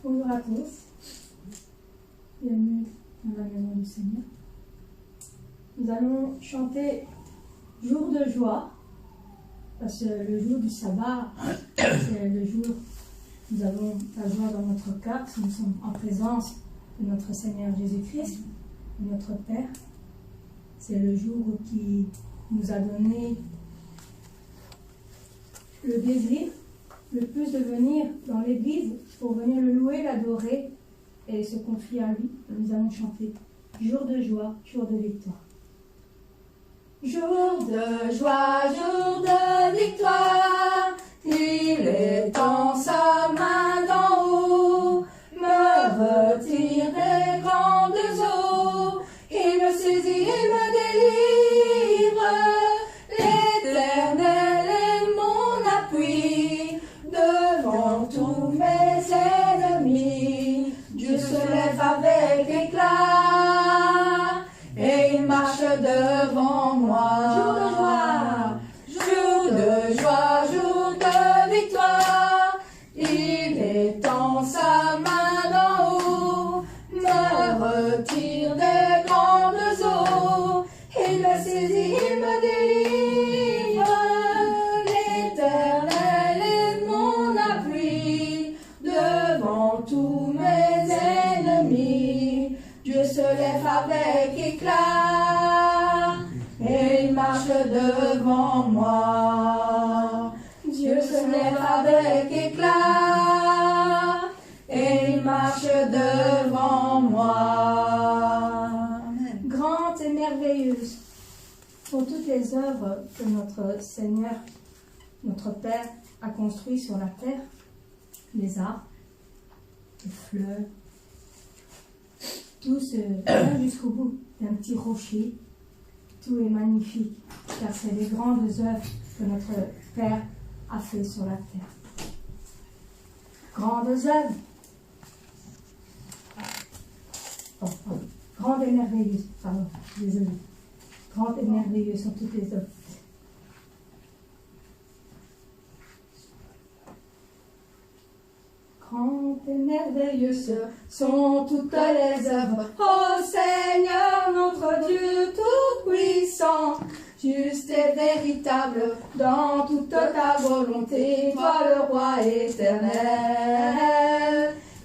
Bonjour à tous, bienvenue dans la maison du Seigneur. Nous allons chanter Jour de joie, parce que le jour du sabbat, c'est le jour où nous avons la joie dans notre cœur, parce que nous sommes en présence de notre Seigneur Jésus-Christ, de notre Père. C'est le jour qui nous a donné le désir le plus de venir dans l'église pour venir le louer, l'adorer et se confier à lui. Nous allons chanter jour de joie, jour de victoire. Jour de joie, jour de victoire, il étend sa main d'en haut, me retire des grandes eaux, il me saisit et me délivre. L'Éternel est mon appui, devant tous mes ennemis, Dieu se lève avec éclat, et il marche devant moi. Jour de joie, jour de victoire, il étend sa main d'en haut, me retire des grandes eaux, il me saisit, il me délivre. L'Éternel est mon appui, devant tous mes ennemis, Dieu se lève avec éclat, et il marche devant moi. Dieu se lève avec éclat, et il marche devant moi. Amen. Grandes et merveilleuses sont toutes les œuvres que notre Seigneur, notre Père, a construites sur la terre. Les arbres, les fleurs, tout se vient jusqu'au bout d'un petit rocher. Tout est magnifique, car c'est les grandes œuvres que notre Père a fait sur la terre. Grandes œuvres. Grandes et merveilleuses. Pardon, désolé. Grandes et merveilleuses sont toutes les œuvres. Grandes et merveilleuses sont toutes les œuvres. Ô Seigneur, notre Dieu tout-puissant, juste et véritable dans toute ta volonté, toi le roi éternel,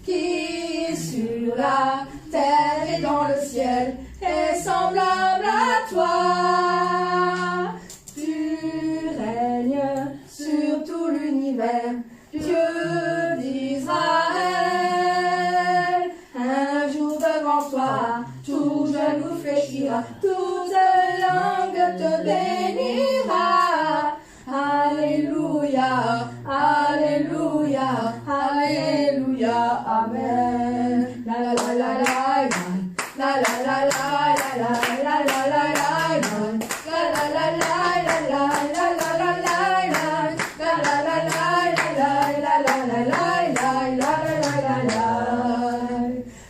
qui sur la terre et dans le ciel est semblable à toi. Tu règnes sur tout l'univers, Dieu d'Israël. Un jour devant toi, tout genou fléchira, toute langue te bénira. Alléluia, alléluia, alléluia, amen. La la la la la, la la la la, la la la la la, la la la la, la la la la la.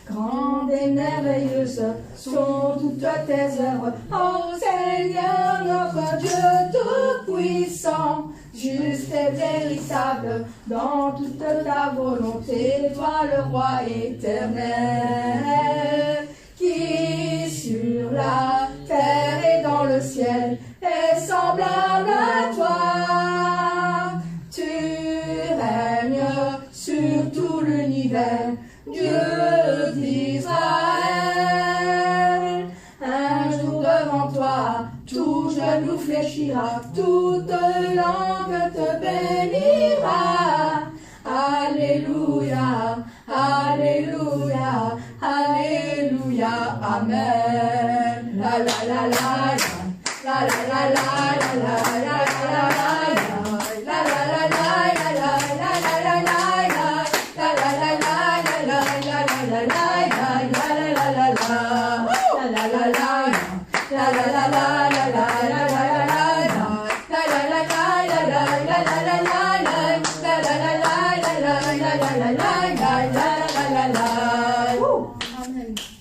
Grandes et merveilleuses sont toutes tes œuvres, ô Seigneur notre Dieu tout-puissant, juste et véritable dans toute ta volonté, toi le roi éternel, qui sur la terre et dans le ciel est semblable à toi. Tu règnes sur tout l'univers, Dieu d'Israël. Un jour devant toi, tout genou fléchira, toute langue te bénira. Alléluia, alléluia, alléluia, amen. La la la la, la la la la, la la la la.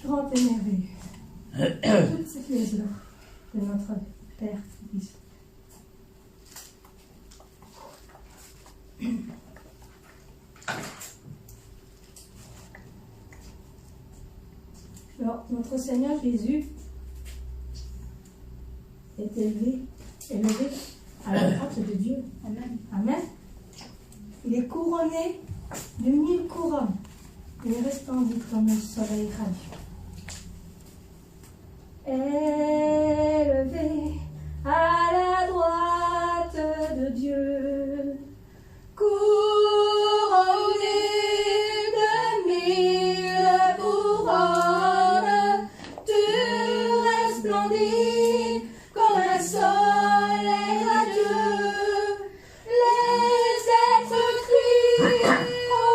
Grand et merveilleux. Toutes ces choses-là de notre Père Fils. Alors, notre Seigneur Jésus est élevé à la droite de Dieu. Amen. Amen. Il est couronné de 1000 couronnes. Il resplendit comme le soleil radieux. Élevé à la droite de Dieu, couronné de 1000 couronnes, tu resplendis comme un soleil radieux. Les êtres crient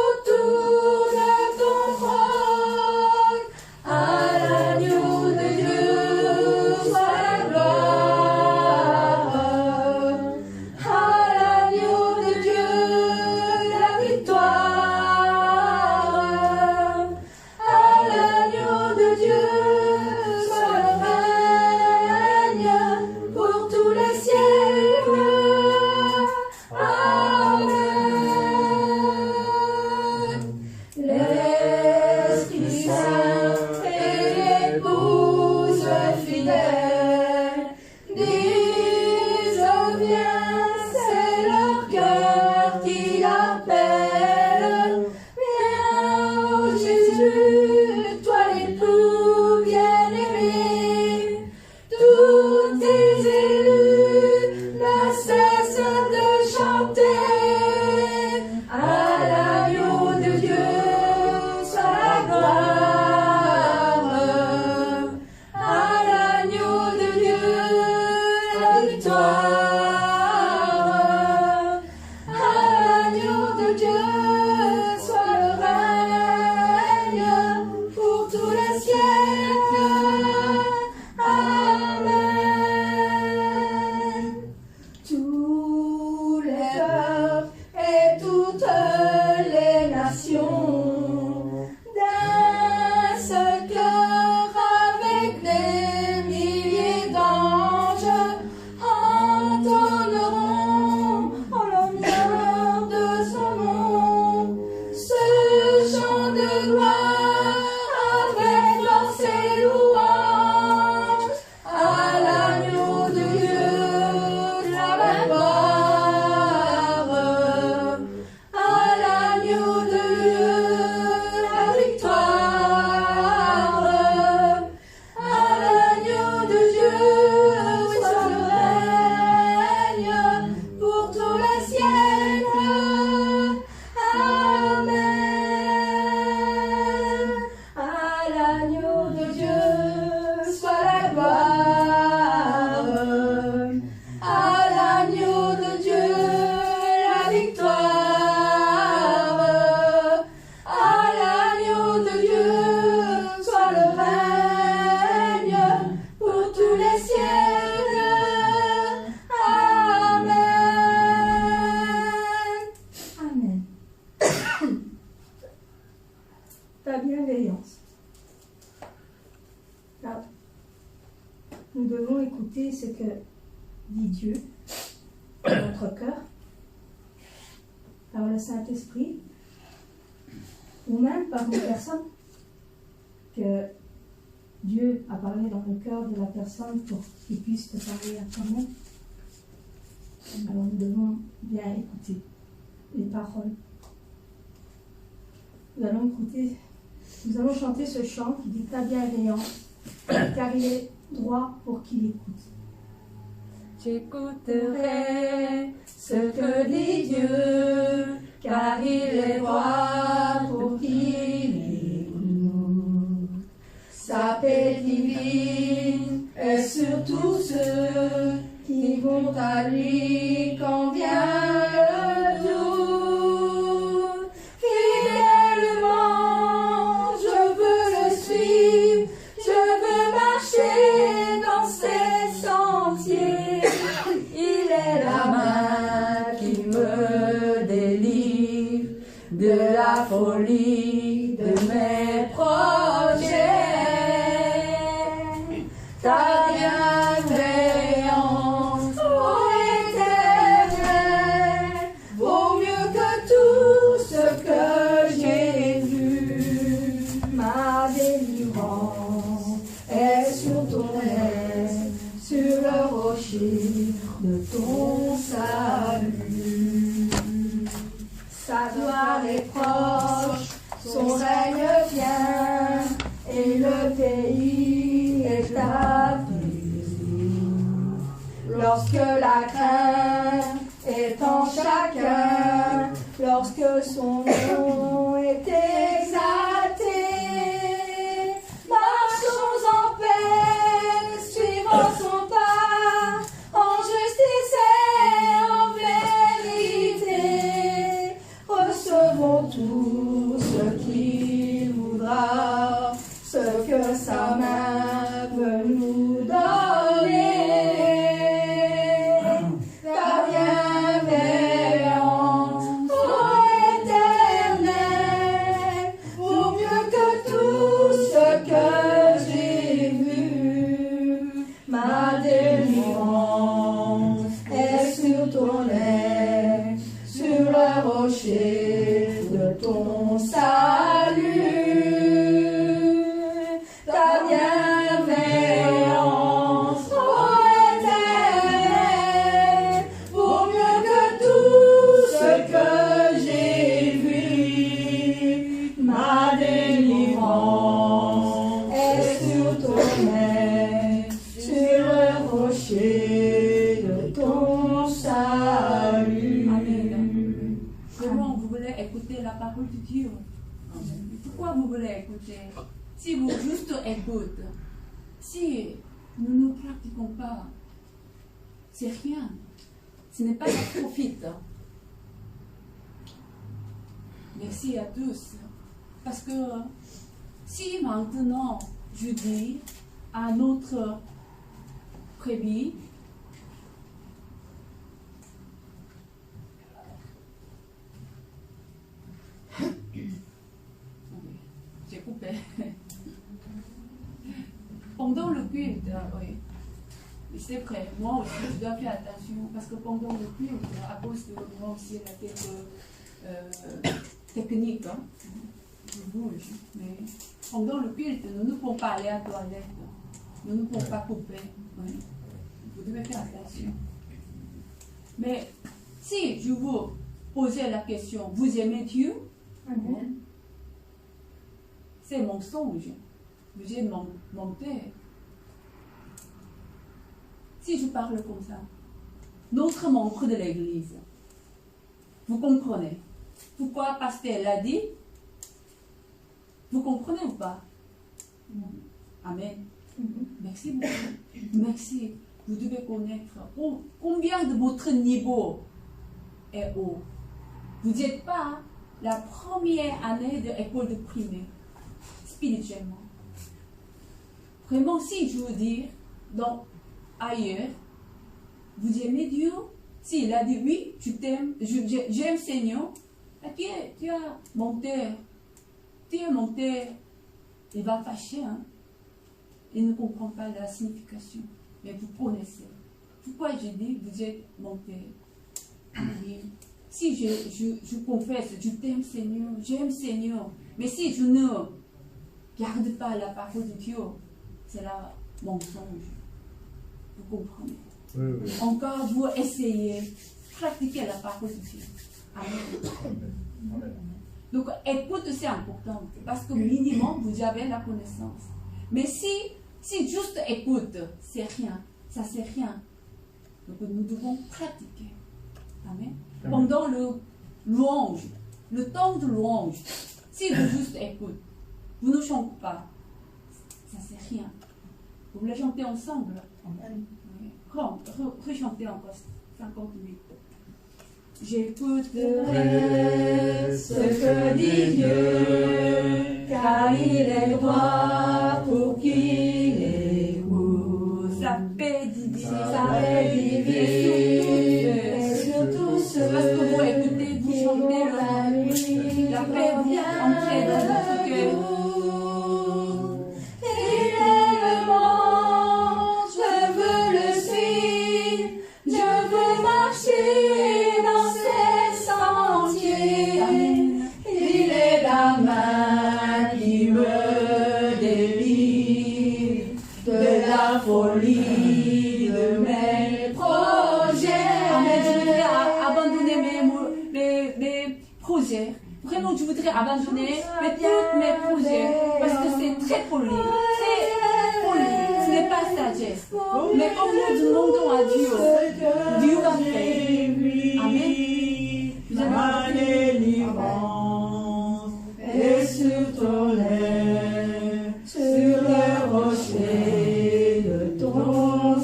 autour de ton trône, à l'agneau de Dieu soit la gloire, à l'agneau de Dieu la victoire, à l'agneau de Dieu soit le règne pour tous les siècles. Amen. L'Esprit Saint et l'épouse fidèle disent viens, c'est leur cœur qui appelle. Viens, ô Jésus, toi l'époux bien-aimé, tous tes élus ne cessent de chanter. À l'agneau de Dieu soit la gloire, à l'agneau de Dieu la victoire, à l'agneau de Dieu soit le règne pour tous les siècles. Amen. Tous les peuples et toutes les nations, d'un seul cœur avec des milliers d'anges, entonneront en l'honneur de son nom ce chant de gloire avec dans ses louanges. À l'agneau de Dieu la gloire, à l'agneau de Dieu la victoire, à l'agneau de Dieu soit le règne pour tous les siècles. Amen. À l'agneau de Dieu soit la gloire, à l'agneau de Dieu la victoire, à l'agneau de Dieu soit le règne pour tous les siècles. Amen. Amen. Ta bienveillance. Là, nous devons écouter ce que dit Dieu dans notre cœur, par le Saint-Esprit, ou même par une personne que Dieu a parlé dans le cœur de la personne pour qu'il puisse te parler à toi-même. Alors nous devons bien écouter les paroles. Nous allons chanter ce chant qui dit ta bienveillance, car il est droit pour qui l'écoute. J'écouterai ce que dit Dieu, car il est droit pour qui l'écoute. Sa paix divine est sur tous ceux qui vont à lui quand vient le doute. Fidèlement, je veux le suivre, je veux marcher dans ses sentiers. Il est la main qui me délivre de la folie de mes projets. Ta bienveillance, ô Éternel, chagrin est en chacun, lorsque son nom est exalté. Marchons en paix, suivons son pas, en justice et en vérité. Recevons tout ce qu'il voudra, ce que sa main veut nous donner. Ta bienveillance, ô Éternel, vaut mieux que tout ce que j'ai vu. Ma délivrance est sur ton lait, sur le rocher de ton salut. Ta bienveillance, ô Éternel, vaut mieux que tout ce que j'ai vu. Ma délivrance est sur ton lait, sur le rocher de ton salut. Amen. Comment vous voulez écouter la parole de Dieu? Pourquoi vous voulez écouter? Si vous juste écoutez, si nous ne pratiquons pas, c'est rien. Ce n'est pas de profit. Merci à tous. Parce que si maintenant je dis à notre prévu, j'ai coupé. Pendant le culte, oui. C'est vrai, moi aussi je dois faire attention parce que pendant le culte, à cause de moi aussi la tête technique, hein, je bouge. Mais pendant le culte, nous ne pouvons pas aller à la toilette, nous ne pouvons pas couper. Oui. Vous devez faire attention. Mais si je vous posais la question, vous aimez Dieu? Amen. C'est mensonge. Vous êtes mon père. Si je parle comme ça, notre membre de l'église, vous comprenez pourquoi pasteur l'a dit? Vous comprenez ou pas? Amen. Merci beaucoup. Merci. Vous devez connaître combien de votre niveau est haut. Vous n'êtes pas la première année de l'école de primaire, spirituellement. Vraiment, si je veux dire, donc, ailleurs, vous aimez Dieu? S'il a dit oui, tu t'aimes, j'aime Seigneur, tu es mon père, il va fâcher, hein? Il ne comprend pas la signification, mais vous connaissez. Pourquoi j'ai dit, vous êtes mon père? Si je confesse, je t'aime Seigneur, j'aime Seigneur, mais si je ne garde pas la parole de Dieu, c'est là mensonge. Vous comprenez? Oui. Encore vous essayez, pratiquer la parole de Dieu. Amen. Donc écoute, c'est important, parce que minimum vous avez la connaissance. Mais si juste écoute, c'est rien, ça c'est rien. Donc nous devons pratiquer. Amen. Pendant le louange, le temps de louange, si vous juste écoutez, vous ne chantez pas, ça c'est rien. Vous voulez chanter ensemble? Amen. Rechantez encore 58. J'écouterai ce que dit Dieu, car il est droit pour qui l'écoute. Sa paix divine, Sa paix divine, et surtout ce parce que vous écoutez, vous chantez la nuit, la paix vient entrer dans notre cœur. Folie de mes projets. Amen. Je voudrais abandonner mes projets. Vraiment, je voudrais abandonner tous mes projets parce que c'est très poli. Très poli. Ce n'est pas sagesse. Mais comme nous demandons à Dieu, Dieu va faire. Amen. Ma délivrance est sur ton lait, sur le rocher de ton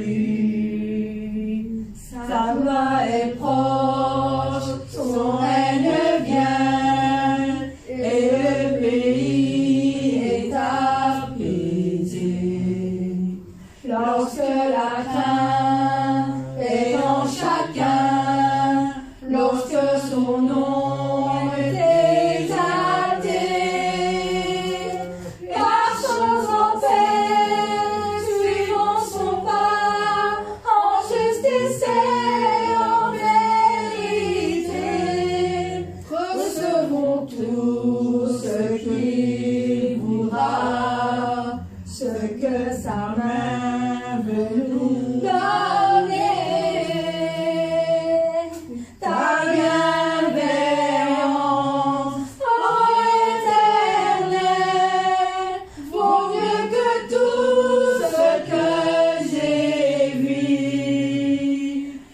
salut. Sa voix est proche, son règne vient, et le pays est apaisé. Lorsque la crainte est en chacun, lorsque son nom est exalté, marchons en paix, suivons son pas, en justice et en vérité. Recevons tout ce qu'il voudra, ce que sa main veut nous donner. Ta bienveillance, ô Éternel, vaut mieux que tout ce que j'ai vu.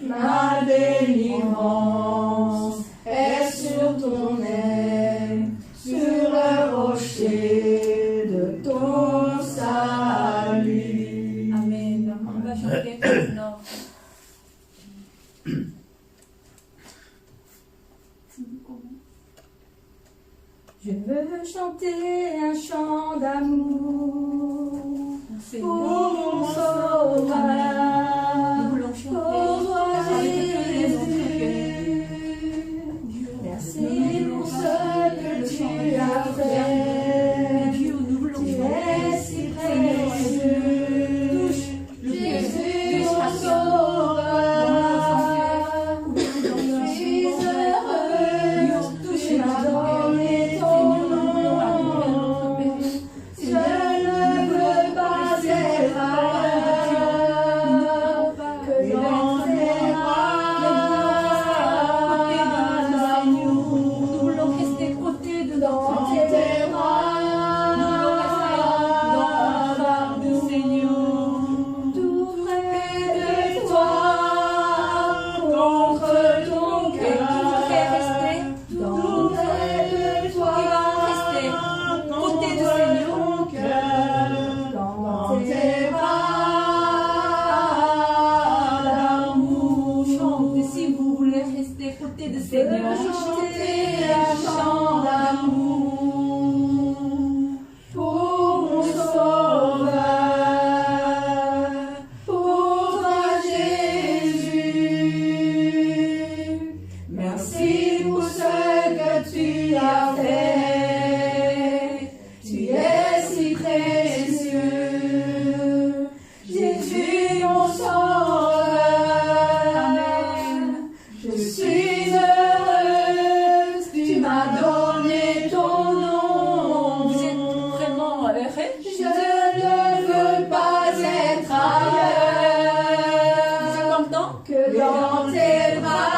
Ma délivrance est sur ton aile, sur le rocher de ton salut. Amen. On va chanter maintenant. Je veux chanter un chant d'amour pour mon sauveur. Nous voulons chanter Pour toi, avec le cœur et notre Jésus. cœur. Merci pour ce que tu as fait. Dieu, nous voulons Tu es chanter. si précieux. Jésus, mon sauveur. Je suis heureuse. Tu m'as donné ton nom. Je ne veux pas être ailleurs que dans tes bras. Nous voulons rester côté de Dans notre tes Dieu. bras. Nous voulons rester dans la barre du Seigneur. Tout près de toi, contre ton Et cœur. tout fait rester, Tout près de toi, qui va rester côté du Seigneur. dans tes bras d'amour. Chantez si vous voulez rester côté du Seigneur. Chanter un chant d'amour pour mon sauveur, pour toi Jésus. Merci pour ce que tu as fait. Tu es si précieux, Jésus mon sauveur. Je suis heureuse, tu m'as donné ton nom. Vous êtes vraiment heureux? Je ne veux pas être Vous ailleurs êtes content? que dans tes bras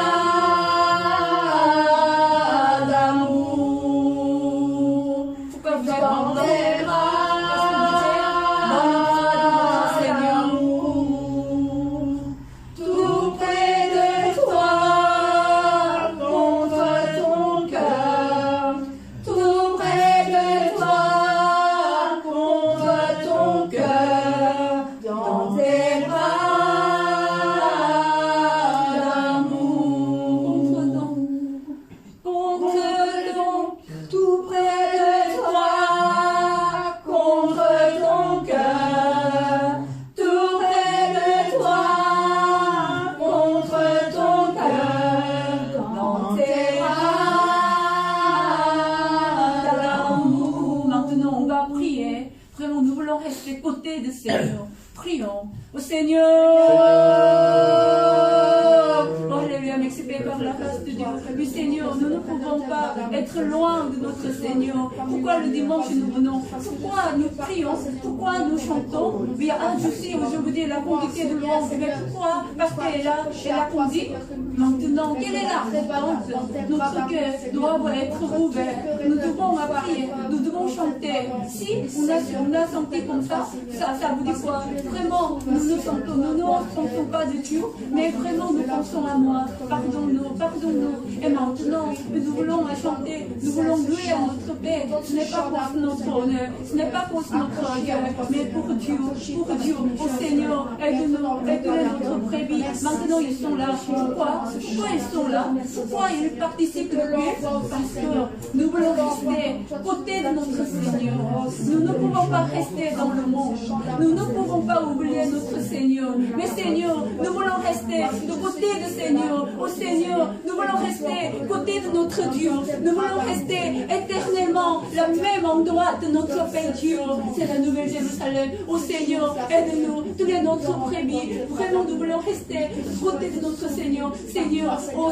d'amour. Pourquoi vous êtes Dans content? tes bras d'amour. Tout près de toi, contre ton cœur. Tout près de toi, contre ton cœur. Dans tes bras d'amour. Contre donc, tout près de toi, contre ton cœur. Tout près de toi, contre ton cœur. Dans tes bras d'amour. Maintenant, on va prier. Vraiment, nous voulons rester côté du Seigneur. Prions au Seigneur. Oh, alléluia, mais c'est par la grâce de Dieu. Oui, Seigneur, nous ne pouvons pas être loin de notre Seigneur. Pourquoi le dimanche nous venons? Pourquoi nous prions? Pourquoi nous chantons? Oui, je sais, aujourd'hui, la conduite de louange. Mais pourquoi? Parce qu'elle a conduit. Maintenant, quelle est la réponse? Notre cœur doit être ouvert. Nous devons prier, nous devons chanter. Mais si on a senti comme ça vous dit quoi? Vraiment, nous ne pensons pas de Dieu, mais vraiment nous pensons à moi. Pardonne-nous. Et maintenant, nous voulons chanter, nous voulons louer à notre Père. Ce n'est pas pour notre honneur, ce n'est pas pour notre orgueil, mais pour Dieu. Oh Seigneur, aide-nous notre brebis. Maintenant ils sont là. Pourquoi ils sont là? Pourquoi ils participent de lui? Parce que nous voulons rester côté de notre Seigneur. Nous ne pouvons pas rester dans le monde. Nous ne pouvons pas oublier notre Seigneur. Mais Seigneur, nous voulons rester de côté de Seigneur. Oh Seigneur, nous voulons rester côté de notre Dieu. Nous voulons rester éternellement le même endroit de notre Père Dieu. C'est la Nouvelle Jérusalem. Oh Seigneur, aide-nous, tous les notre brebis. Vraiment, nous voulons rester côté de notre Seigneur. Seigneur, oh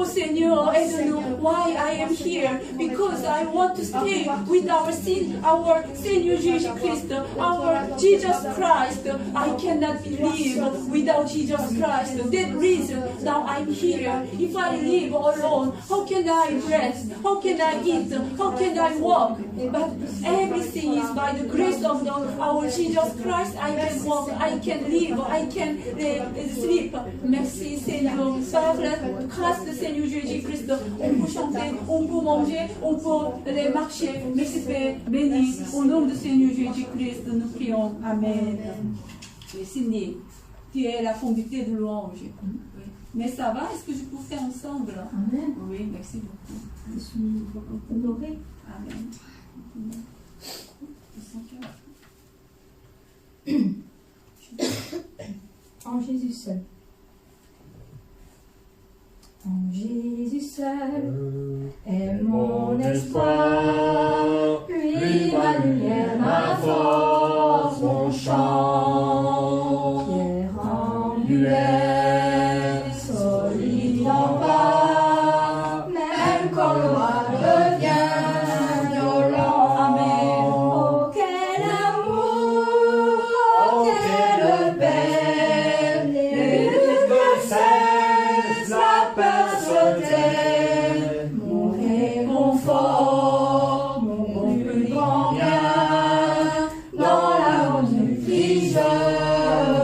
Seigneur, aide-nous. Why I am here? Because I want to stay with our Seigneur Jesus Christ, our Jesus Christ. I cannot live without Jesus Christ. That reason now I'm here. If I live alone, how can I rest? How can I eat? How can I walk? But everything is by the grace of our Jesus Christ. I can walk, I can live, I can sleep. Merci Seigneur. Par la grâce du Seigneur Jésus-Christ, on peut chanter, on peut manger, on peut marcher. Merci Père, béni. Au nom du Seigneur Jésus-Christ, nous prions. Amen. Oui, Cindy, tu es la conductée de louange. Oui. Mais ça va, est-ce que je peux faire ensemble? Amen. Oui, merci beaucoup. Je suis honorée. Amen. En Jésus seul. En Jésus seul est mon espoir, lui ma lumière, ma force, mon chant. Pierre angulaire, solide en bas, même quand le roi devient violent. Amen. Oh quel amour, oh quelle paix, les luttes cessent, la peur se tait, mon réconfort, mon plus grand bien, dans l'aventure qui je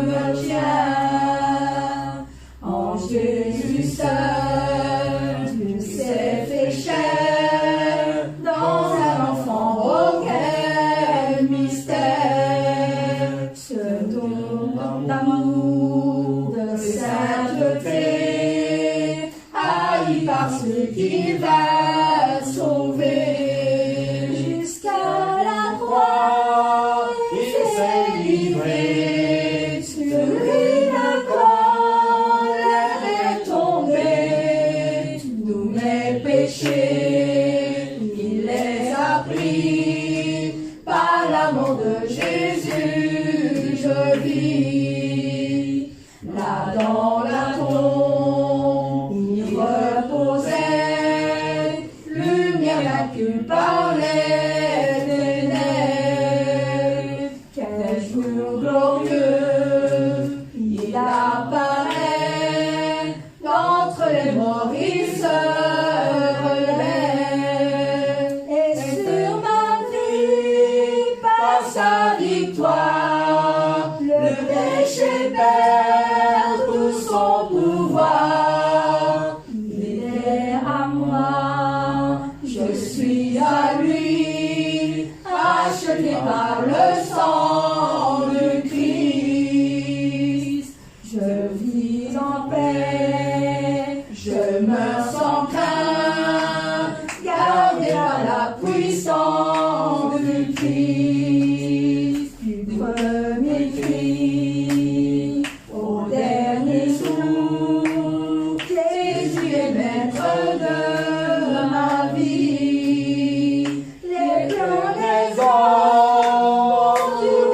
me tiens. En Jésus seul, Dieu s'est fait chair, dans un enfant, oh quel mystère, ce don d'amour, de sainteté, haï par ceux qu'il va sauver, jusqu'à la croix, il s'est livré, sur lui la colère est tombée, tous mes péchés, il les a pris, par l'amour de Jésus, je vis, là dans la tombe, il reposait, lumière vaincue par les ténèbres. Quel jour glorieux, il apparaît, d'entre les morts il se relève, et sur ma vie, par sa victoire, le péché perd tout son pouvoir. Il est à moi, je suis à lui, acheté par le sang du Christ. Je vis en paix, je meurs sans crainte, gardé par la puissance du Christ. Du premier cri au dernier jour, Jésus est maître de ma vie. Les plans des hommes ont une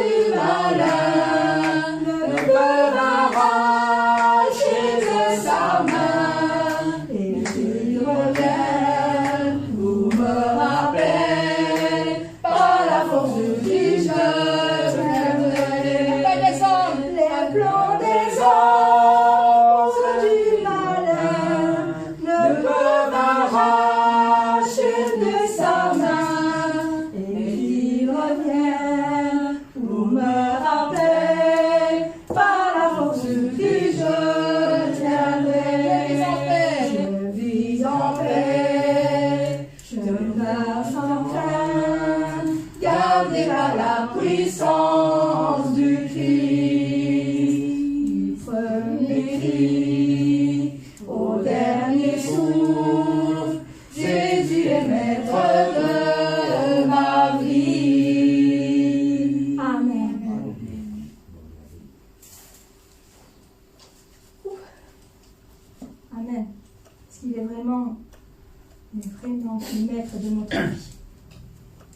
tant que maître de notre vie.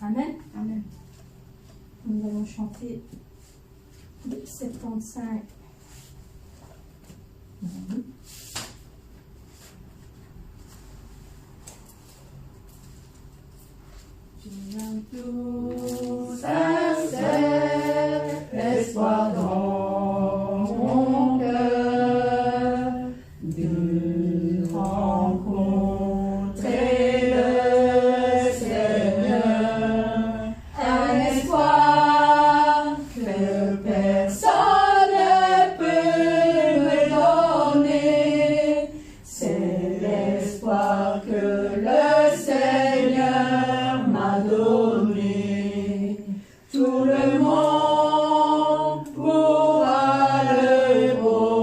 Amen. Amen. Nous allons chanter le 75. Tout sincère espoir dans mon cœur de rencontrer le Seigneur, un espoir que personne ne peut me donner, c'est l'espoir que le Seigneur m'a donné. Tout le monde pourra le posséder.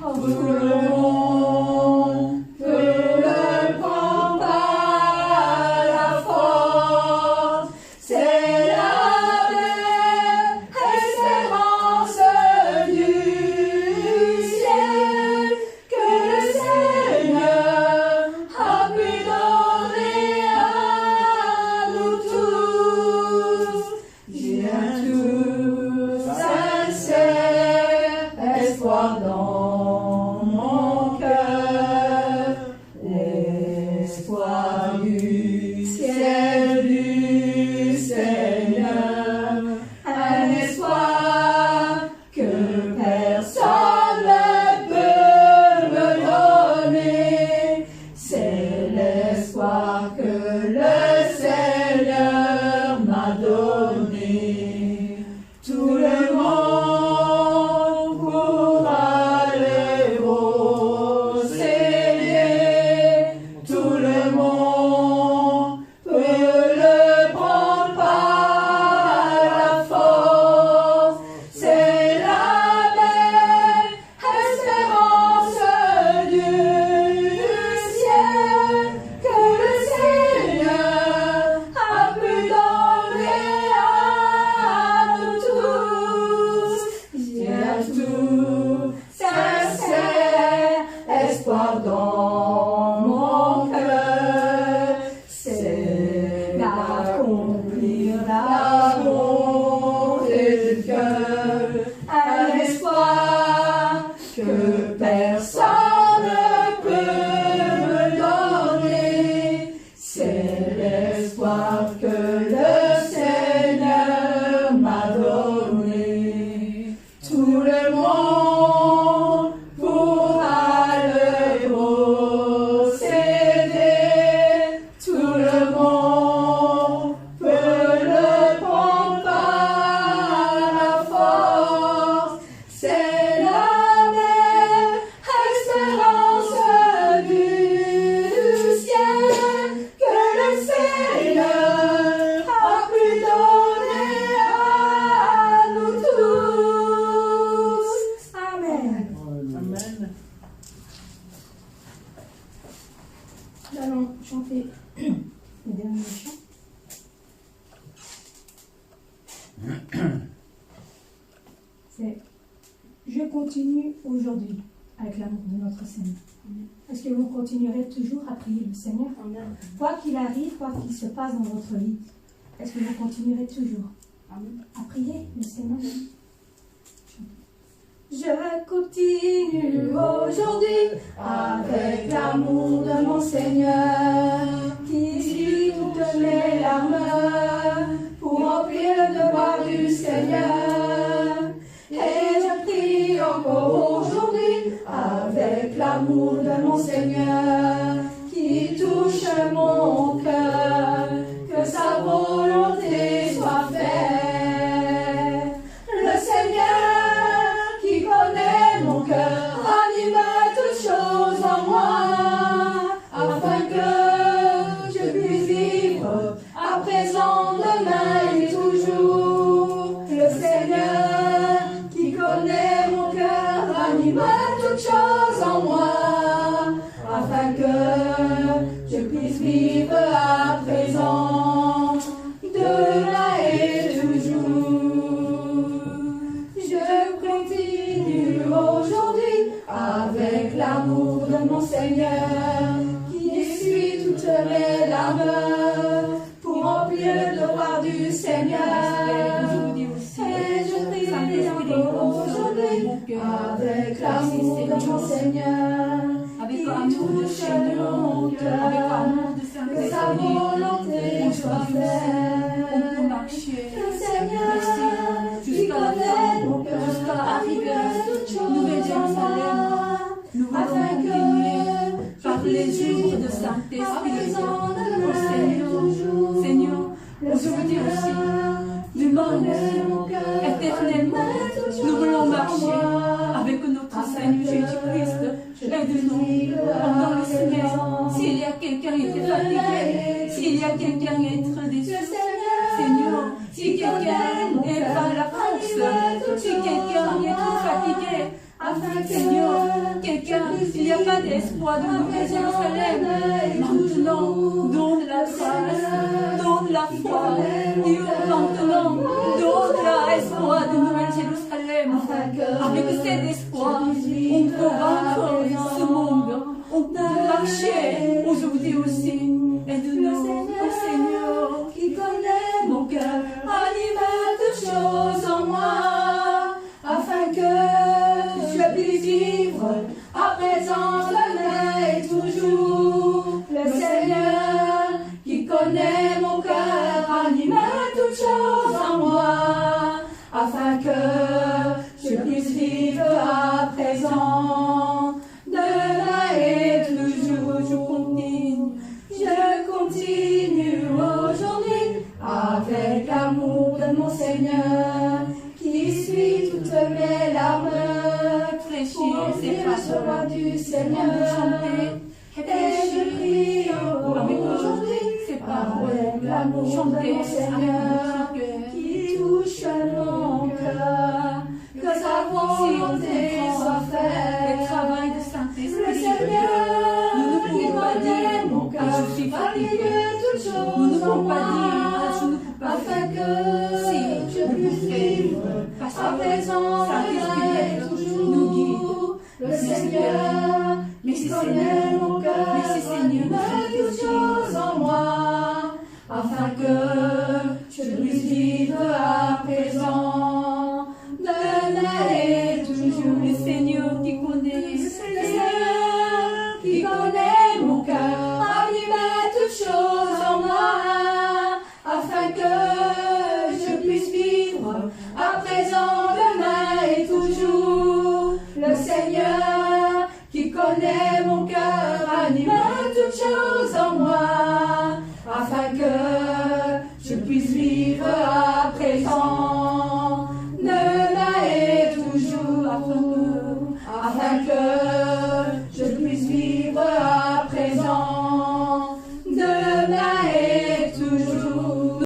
Tout le monde peut le prendre par la force. C'est la belle espérance du ciel que le Seigneur a pu donner à nous tous. J'ai un tout sincère espoir dans mon cœur, l'espoir du ciel du Seigneur, un espoir que personne ne peut me donner, c'est l'espoir que le Seigneur m'a donné. Tout le monde pourra le posséder, tout le monde peut le prendre par la force. C'est la belle espérance du ciel que le Seigneur a pu donner à nous tous. J'ai un tout sincère espoir dans mon cœur, c'est d'accomplir la volonté du cœur, un espoir que personne ne peut me donner, c'est l'espoir que le Seigneur m'a donné. Tout le monde pourra le posséder, tout le monde peut le prendre par la force. C'est la belle espérance du ciel que le Seigneur a pu donner à nous tous. Amen. Amen. Nous allons chanter le dernier chant. C'est Je continue aujourd'hui avec l'amour de notre Seigneur. Est-ce que vous continuerez toujours à prier le Seigneur? Quoi qu'il arrive, quoi qu'il se passe dans votre vie, est-ce que vous continuerez toujours à prier le Seigneur? Je continue aujourd'hui avec l'amour de mon Seigneur qui essuie toutes mes larmes pour remplir le devoir du Seigneur. Et je prie encore aujourd'hui avec l'amour de mon Seigneur qui touche mon cœur, que sa volonté soit faite. Le Seigneur qui connaît mon cœur anime toutes choses en moi, afin que je puisse vivre à présent, demain et toujours. Le Seigneur qui connaît mon cœur anime toutes choses en moi, afin que je puisse vivre à présent, demain et toujours. Je continue aujourd'hui avec l'amour de mon Seigneur larmes pour remplir le devoir du Seigneur. Je vous dis aussi, Et je prie Saint-Esprit, aujourd'hui mon cœur, avec l'amour de mon Seigneur, avec qui l'amour de touche Seigneur, mon avec cœur, l'amour de que sa Saint-Esprit, volonté soit faite. on peut marcher. Le Seigneur qui Jusqu'à la connaît fin, mon cœur, jusqu'à arriver à toutes la Nouvelle choses en Jérusalem. moi, Nous voulons afin continuer que par je les puisse jours vivre de à Saint-Esprit. présent, Oh demain et Seigneur, toujours. Seigneur, Le je vous dis aussi, Seigneur du monde connaît mon cœur, éternellement, connaît toutes nous voulons choses en marcher moi, avec notre afin Seigneur que Jésus-Christ. je Aide-nous puisse vivre pendant à le semaine. présent. S'il y a quelqu'un qui est fatigué, s'il y a quelqu'un qui est très Le déçu, Seigneur, Seigneur, si quelqu'un n'est pas à la course, si quelqu'un est trop fatigué, afin que Seigneur, quelqu'un, il n'y a pas d'espoir de Nouvelle Jérusalem. Maintenant, donne la grâce, donne la foi. Dieu, maintenant, donne l'espoir de Nouvelle Jérusalem. Avec cet espoir, on peut vaincre ce monde. On peut marcher aujourd'hui aussi. Aide-nous, oh Seigneur, qui connaît mon cœur, anima toutes choses en moi, afin que je puisse vivre à présent, demain et toujours. Le Seigneur qui connaît mon cœur, anima toutes choses en moi, afin que je puisse vivre à présent, demain et toujours. Je continue aujourd'hui avec l'amour de mon Seigneur qui suit toutes mes larmes pour offrir le roi du Seigneur. Et je prie aujourd'hui avec l'amour de mon Seigneur qui touche mon cœur, que sa volonté soit faite. Le travail de Le Saint-Esprit. Seigneur, Nous ne pouvons pas dire mon cœur, je suis fatigué. toutes choses Nous ne en pouvons moi, pas dire je ne peux pas afin faire. que Si, je puisse vivre parce à que présent, Saint-Esprit demain et nous guide. toujours. Le Seigneur Merci qui Seigneur. connaît mon cœur, Merci Seigneur. met toutes choses en moi, afin que je puisse vivre à présent, demain et toujours. Le Seigneur qui connaît. Le Seigneur qui connaît mon cœur, anima toutes choses en moi, afin que je puisse vivre à présent, demain et toujours. Le Seigneur qui connaît mon cœur, anima toutes choses en moi, afin que je puisse vivre à présent, demain et toujours, afin que